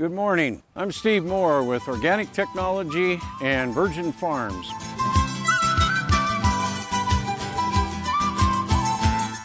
Good morning. I'm Steve Moore with Organic Technology and Virgin Farms.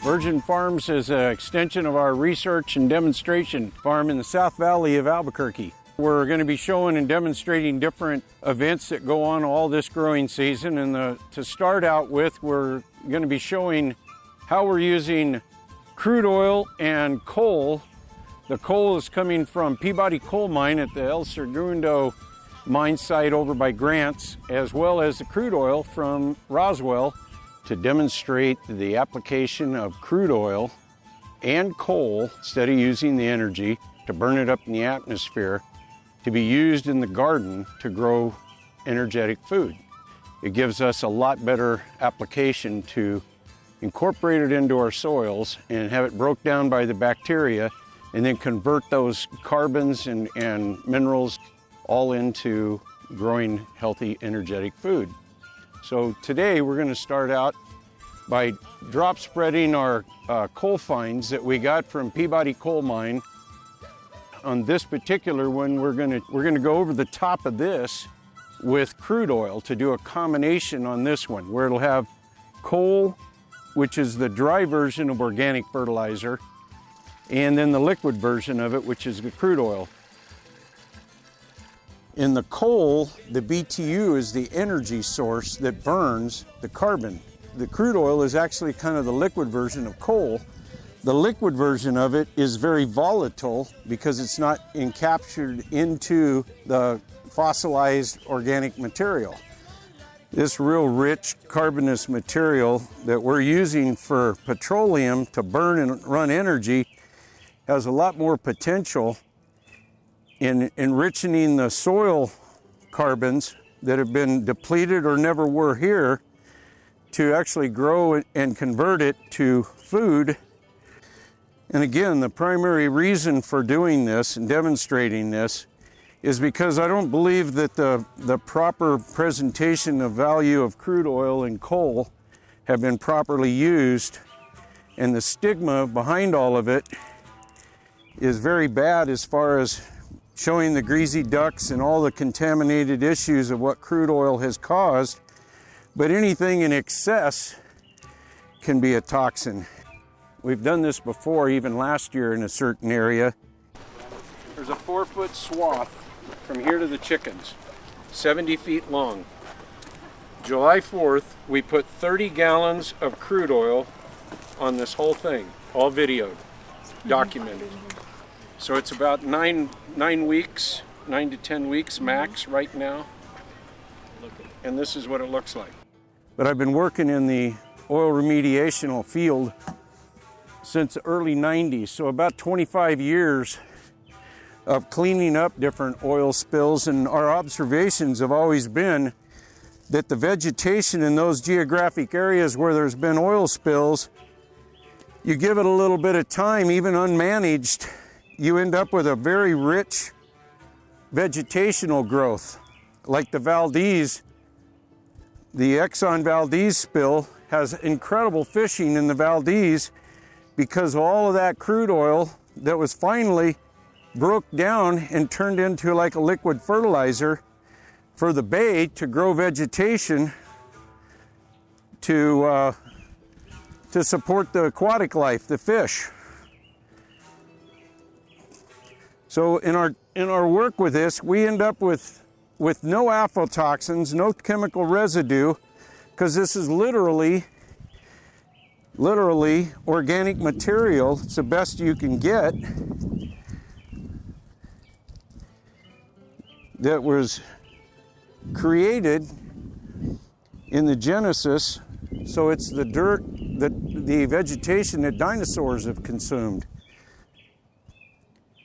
Virgin Farms is an extension of our research and demonstration farm in the South Valley of Albuquerque. We're going to be showing and demonstrating different events that go on all this growing season. And to start out with, we're going to be showing how we're using crude oil and coal. The coal is coming from Peabody Coal Mine at the El Segundo mine site over by Grants, as well as the crude oil from Roswell, to demonstrate the application of crude oil and coal, instead of using the energy to burn it up in the atmosphere, to be used in the garden to grow energetic food. It gives us a lot better application to incorporate it into our soils and have it broke down by the bacteria, and then convert those carbons and minerals all into growing healthy, energetic food. So today we're going to start out by drop spreading our coal fines that we got from Peabody Coal Mine. On this particular one, we're going to go over the top of this with crude oil to do a combination on this one, where it'll have coal, which is the dry version of organic fertilizer, and then the liquid version of it, which is the crude oil. In the coal, the BTU is the energy source that burns the carbon. The crude oil is actually kind of the liquid version of coal. The liquid version of it is very volatile because it's not encaptured into the fossilized organic material. This real rich carbonous material that we're using for petroleum to burn and run energy has a lot more potential in enriching the soil carbons that have been depleted or never were here, to actually grow it and convert it to food. And again, the primary reason for doing this and demonstrating this is because I don't believe that the proper presentation of value of crude oil and coal have been properly used, and the stigma behind all of it is very bad as far as showing the greasy ducks and all the contaminated issues of what crude oil has caused. But anything in excess can be a toxin. We've done this before, even last year in a certain area. There's a 4-foot swath from here to the chickens, 70 feet long. July 4th, we put 30 gallons of crude oil on this whole thing, all videoed, documented. So it's about 9 to 10 weeks max right now. And this is what it looks like. But I've been working in the oil remediational field since the early 90s, so about 25 years of cleaning up different oil spills, and our observations have always been that the vegetation in those geographic areas where there's been oil spills, you give it a little bit of time, even unmanaged, you end up with a very rich vegetational growth. Like the Valdez, the Exxon Valdez spill has incredible fishing in the Valdez because of all of that crude oil that was finally broke down and turned into like a liquid fertilizer for the bay to grow vegetation to support the aquatic life, the fish. So in our work with this, we end up with no aflatoxins, no chemical residue, because this is literally organic material. It's the best you can get that was created in the Genesis. So it's the dirt, the vegetation that dinosaurs have consumed.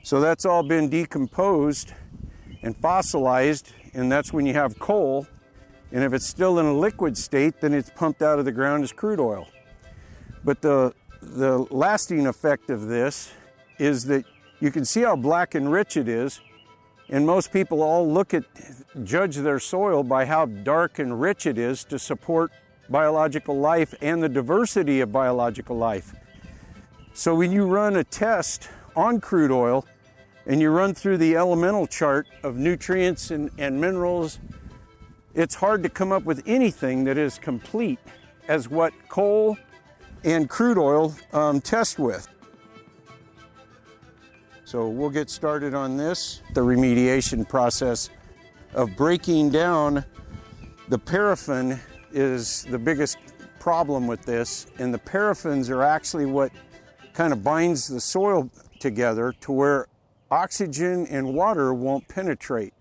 So that's all been decomposed and fossilized, and that's when you have coal. And if it's still in a liquid state, then it's pumped out of the ground as crude oil. But the lasting effect of this is that you can see how black and rich it is, and most people all judge their soil by how dark and rich it is to support biological life and the diversity of biological life. So when you run a test on crude oil, and you run through the elemental chart of nutrients and minerals, it's hard to come up with anything that is complete as what coal and crude oil test with. So we'll get started on this, the remediation process of breaking down. The paraffin is the biggest problem with this, and the paraffins are actually what kind of binds the soil together to where oxygen and water won't penetrate.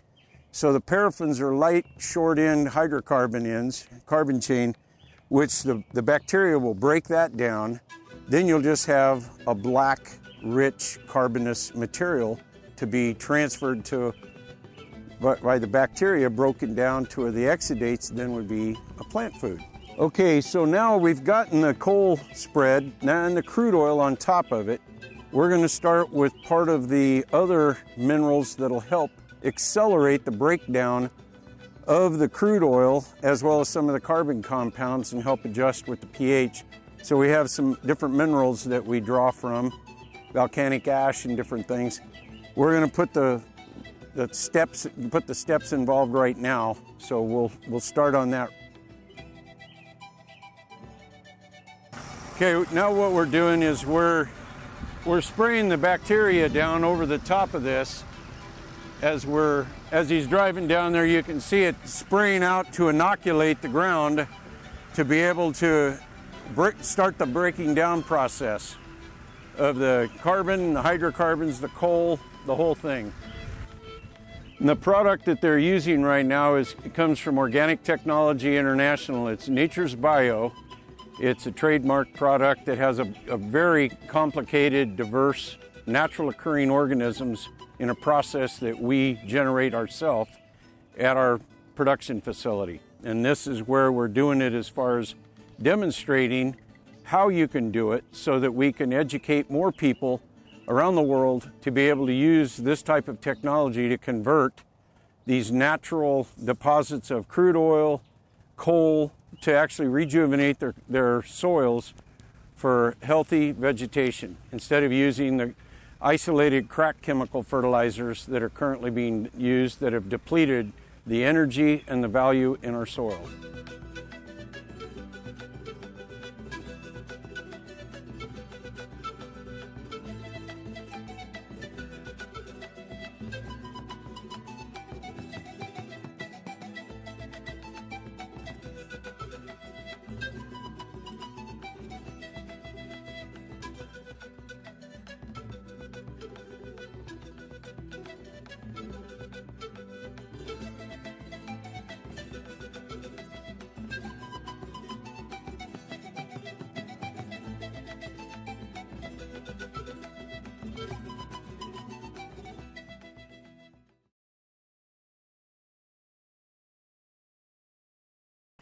So the paraffins are light, short-end hydrocarbon ends, carbon chain, which the bacteria will break that down. Then you'll just have a black, rich, carbonous material to be transferred to, by the bacteria, broken down to where the exudates then would be a plant food. Okay, so now we've gotten the coal spread, now and the crude oil on top of it. We're going to start with part of the other minerals that'll help accelerate the breakdown of the crude oil, as well as some of the carbon compounds, and help adjust with the pH. So we have some different minerals that we draw from, volcanic ash and different things. We're going to put the steps involved right now. So we'll start on that. Okay, now what we're doing is we're spraying the bacteria down over the top of this. As he's driving down there, you can see it spraying out to inoculate the ground to be able to start the breaking down process of the carbon, the hydrocarbons, the coal, the whole thing. And the product that they're using right now it comes from Organic Technology International. It's Nature's Bio. It's a trademark product that has a very complicated, diverse, natural occurring organisms in a process that we generate ourselves at our production facility. And this is where we're doing it as far as demonstrating how you can do it so that we can educate more people around the world to be able to use this type of technology to convert these natural deposits of crude oil, coal, to actually rejuvenate their soils for healthy vegetation instead of using the isolated crack chemical fertilizers that are currently being used that have depleted the energy and the value in our soil.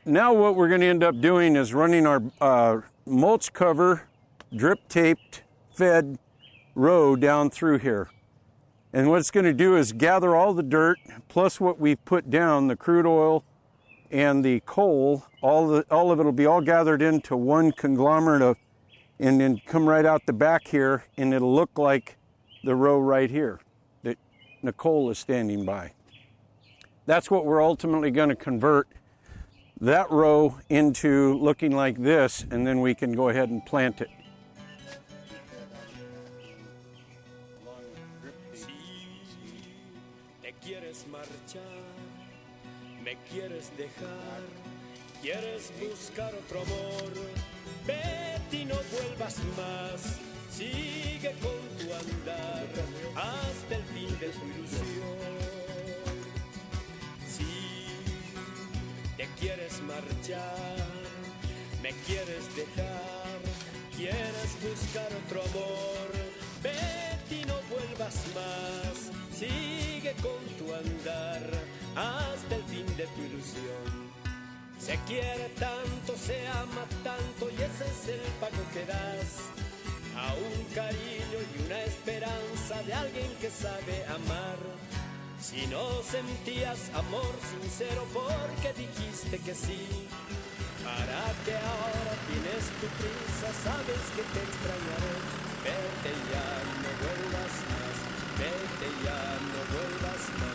Now what we're going to end up doing is running our mulch cover, drip taped, fed row down through here. And what it's going to do is gather all the dirt plus what we've put down, the crude oil and the coal, all of it will be all gathered into one conglomerate and then come right out the back here, and it'll look like the row right here that Nicole is standing by. That's what we're ultimately going to convert that row into looking like this, and then we can go ahead and plant it. Me quieres dejar, quieres buscar otro amor, vete y no vuelvas más, sigue con tu andar hasta el fin de tu ilusión. Si te quieres marchar, me quieres dejar, quieres buscar otro amor, vete y no vuelvas más, sigue con tu andar hasta el fin de tu ilusión. Se quiere tanto, se ama tanto, y ese es el pago que das a un cariño y una esperanza de alguien que sabe amar. Si no sentías amor sincero, porque dijiste que sí, para que ahora tienes tu prisa, sabes que te extrañaré, vete ya, no vuelvas más. vete ya, no vuelvas más.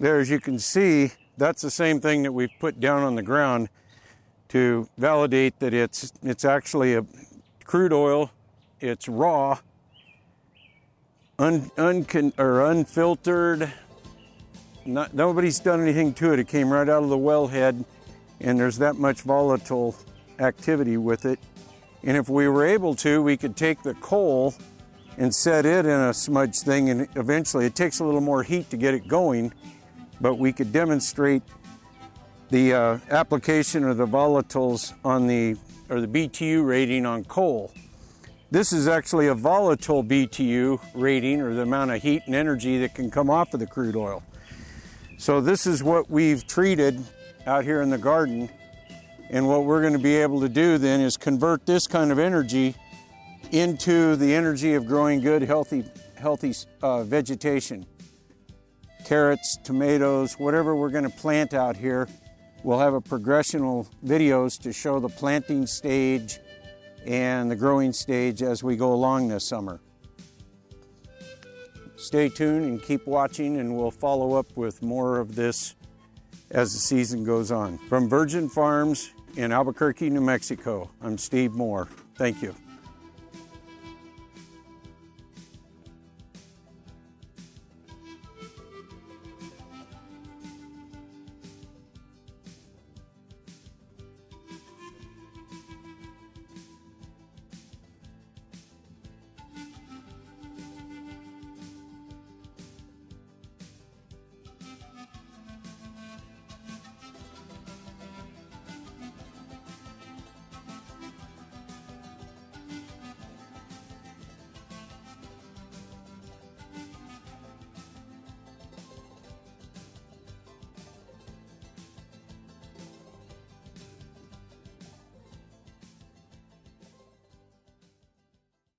There, as you can see, that's the same thing that we've put down on the ground to validate that it's actually a crude oil. It's raw, unfiltered. Nobody's done anything to it. It came right out of the wellhead, and there's that much volatile activity with it. And if we were able to, we could take the coal and set it in a smudge thing, and eventually it takes a little more heat to get it going, but we could demonstrate the application of the volatiles on the BTU rating on coal. This is actually a volatile BTU rating, or the amount of heat and energy that can come off of the crude oil. So this is what we've treated out here in the garden, and what we're going to be able to do then is convert this kind of energy into the energy of growing good, healthy vegetation. Carrots, tomatoes, whatever we're going to plant out here. We'll have a progressional videos to show the planting stage and the growing stage as we go along this summer. Stay tuned and keep watching, and we'll follow up with more of this as the season goes on. From Virgin Farms in Albuquerque, New Mexico, I'm Steve Moore. Thank you.